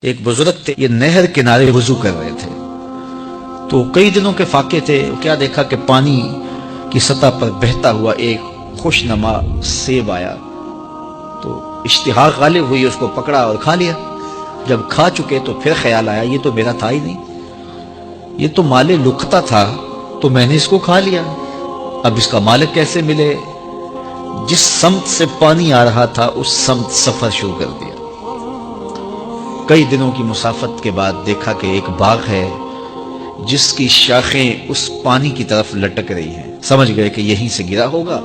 ایک بزرگ تھے، یہ نہر کنارے وضو کر رہے تھے، تو کئی دنوں کے فاقے تھے۔ کیا دیکھا کہ پانی کی سطح پر بہتا ہوا ایک خوش نما سیب آیا، تو اشتہا غالب ہوئی، اس کو پکڑا اور کھا لیا۔ جب کھا چکے تو پھر خیال آیا یہ تو میرا تھا ہی نہیں، یہ تو مال لقطہ تھا، تو میں نے اس کو کھا لیا، اب اس کا مالک کیسے ملے؟ جس سمت سے پانی آ رہا تھا اس سمت سفر شروع کر دیا۔ کئی دنوں کی مسافت کے بعد دیکھا کہ ایک باغ ہے جس کی شاخیں اس پانی کی طرف لٹک رہی ہیں۔ سمجھ گئے کہ یہیں سے گرا ہوگا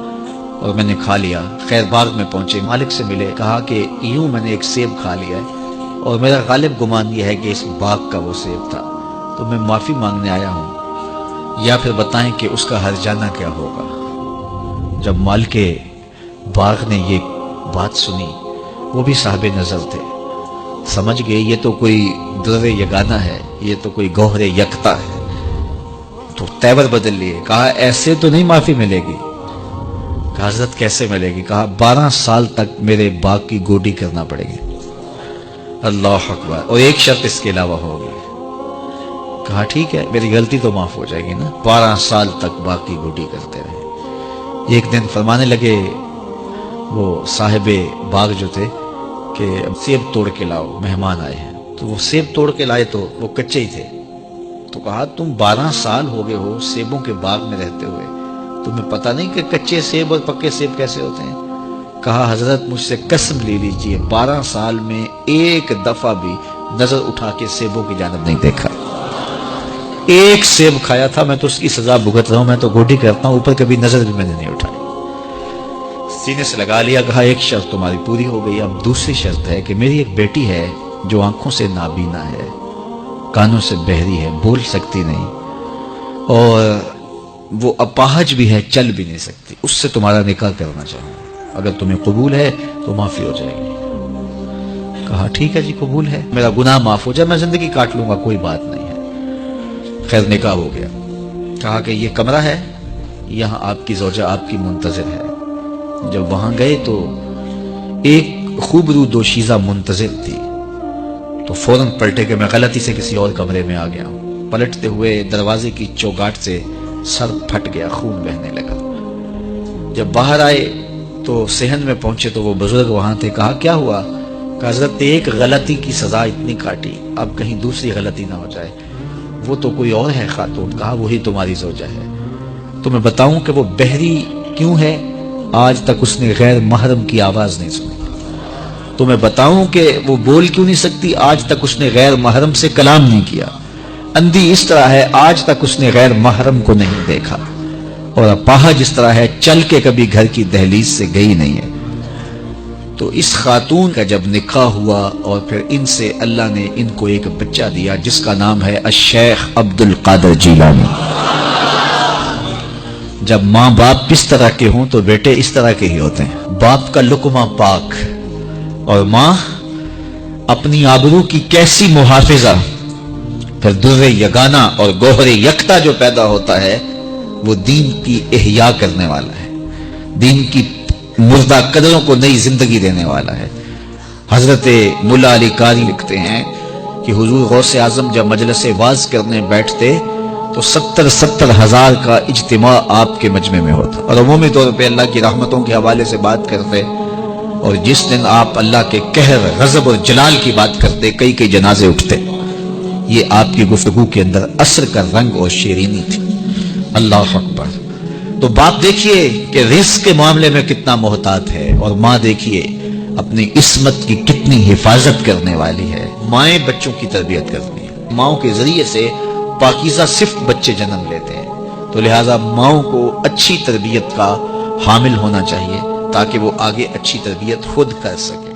اور میں نے کھا لیا۔ خیر باغ میں پہنچے، مالک سے ملے، کہا کہ یوں میں نے ایک سیب کھا لیا ہے اور میرا غالب گمان یہ ہے کہ اس باغ کا وہ سیب تھا، تو میں معافی مانگنے آیا ہوں، یا پھر بتائیں کہ اس کا ہرجانہ کیا ہوگا۔ جب مالک باغ نے یہ بات سنی، وہ بھی صاحب نظر تھے، سمجھ گئے یہ تو کوئی در یگانہ ہے، یہ تو کوئی گوہر یکتا ہے، تو تیور بدل لیے۔ کہا ایسے تو نہیں معافی ملے گی۔ کہا حضرت کیسے ملے گی؟ کہا 12 سال تک میرے باغ کی گوڈی کرنا پڑے گی۔ اللہ اکبر، اور ایک شرط اس کے علاوہ ہوگی۔ کہا ٹھیک ہے، میری غلطی تو معاف ہو جائے گی نا، 12 سال تک باغ کی گوڈی کرتے رہے۔ ایک دن فرمانے لگے وہ صاحب باغ جو تھے کہ سیب توڑ کے لاؤ، مہمان آئے ہیں، تو وہ سیب توڑ کے لائے تو وہ کچے ہی تھے۔ تو کہا تم 12 سال ہو گئے ہو سیبوں کے باغ میں رہتے ہوئے، تمہیں پتہ نہیں کہ کچے سیب اور پکے سیب کیسے ہوتے ہیں؟ کہا حضرت مجھ سے قسم لے لیجئے 12 سال میں ایک دفعہ بھی نظر اٹھا کے سیبوں کی جانب نہیں دیکھا۔ ایک سیب کھایا تھا، میں تو اس کی سزا بھگت رہا ہوں، میں تو گوڈی کرتا ہوں، اوپر کبھی نظر بھی میں نے نہیں اٹھائی۔ سینے سے لگا لیا، کہا ایک شرط تمہاری پوری ہو گئی، اب دوسری شرط ہے کہ میری ایک بیٹی ہے جو آنکھوں سے نابینا ہے، کانوں سے بہری ہے، بول سکتی نہیں، اور وہ اپاہج بھی ہے، چل بھی نہیں سکتی، اس سے تمہارا نکاح کرنا چاہوں، اگر تمہیں قبول ہے تو معافی ہو جائے گی۔ کہا ٹھیک ہے جی قبول ہے، میرا گناہ معاف ہو جائے، میں زندگی کاٹ لوں گا، کوئی بات نہیں ہے۔ خیر نکاح ہو گیا۔ کہا کہ یہ کمرہ ہے، یہاں آپ کی زوجہ آپ کی منتظر ہے۔ جب وہاں گئے تو ایک خوبرو دوشیزہ منتظر تھی، تو فوراً پلٹے کہ میں غلطی سے کسی اور کمرے میں آ گیا ہوں۔ پلٹتے ہوئے دروازے کی چوگاٹ سے سر پھٹ گیا، خون بہنے لگا۔ جب باہر آئے تو صحن میں پہنچے تو وہ بزرگ وہاں تھے۔ کہا کیا ہوا؟ کہ حضرت ایک غلطی کی سزا اتنی کاٹی، اب کہیں دوسری غلطی نہ ہو جائے۔ وہ تو کوئی اور ہے خاتون۔ کہا وہی تمہاری زوجہ ہے۔ تو میں بتاؤں کہ وہ بہری کیوں ہے؟ آج تک اس نے غیر محرم کی آواز نہیں سنی۔ تو میں بتاؤں کہ وہ بول کیوں نہیں سکتی؟ آج تک اس نے غیر محرم سے کلام نہیں کیا۔ اندھی اس طرح ہے، آج تک اس نے غیر محرم کو نہیں دیکھا، اور اپاہج اس طرح ہے، چل کے کبھی گھر کی دہلیز سے گئی نہیں ہے۔ تو اس خاتون کا جب نکاح ہوا اور پھر ان سے اللہ نے ان کو ایک بچہ دیا جس کا نام ہے الشیخ عبد القادر جیلانی۔ جب ماں باپ اس طرح کے ہوں تو بیٹے اس طرح کے ہی ہوتے ہیں۔ باپ کا لقمہ پاک اور ماں اپنی آبرو کی کیسی محافظہ، پھر در یگانہ اور گوہر یکتا جو پیدا ہوتا ہے وہ دین کی احیاء کرنے والا ہے، دین کی مردہ قدروں کو نئی زندگی دینے والا ہے۔ حضرت ملا علی قاری لکھتے ہیں کہ حضور غوث اعظم جب مجلس واعظ کرنے بیٹھتے تو 70 ہزار کا اجتماع آپ کے مجمع میں ہوتا، اور عمومی طور پہ اللہ کی رحمتوں کے حوالے سے بات کرتے، اور جس دن آپ اللہ کے قہر، غضب اور جلال کی بات کرتے کئی جنازے اٹھتے۔ یہ آپ کی گفتگو کے اندر عصر کا رنگ اور شیرینی تھی۔ اللہ اکبر۔ تو باپ دیکھیے کہ رزق کے معاملے میں کتنا محتاط ہے، اور ماں دیکھیے اپنی عصمت کی کتنی حفاظت کرنے والی ہے۔ مائیں بچوں کی تربیت کرتی ہیں، ماؤں کے ذریعے سے پاکیزہ صرف بچے جنم لیتے ہیں، تو لہٰذا ماؤں کو اچھی تربیت کا حامل ہونا چاہیے تاکہ وہ آگے اچھی تربیت خود کر سکے۔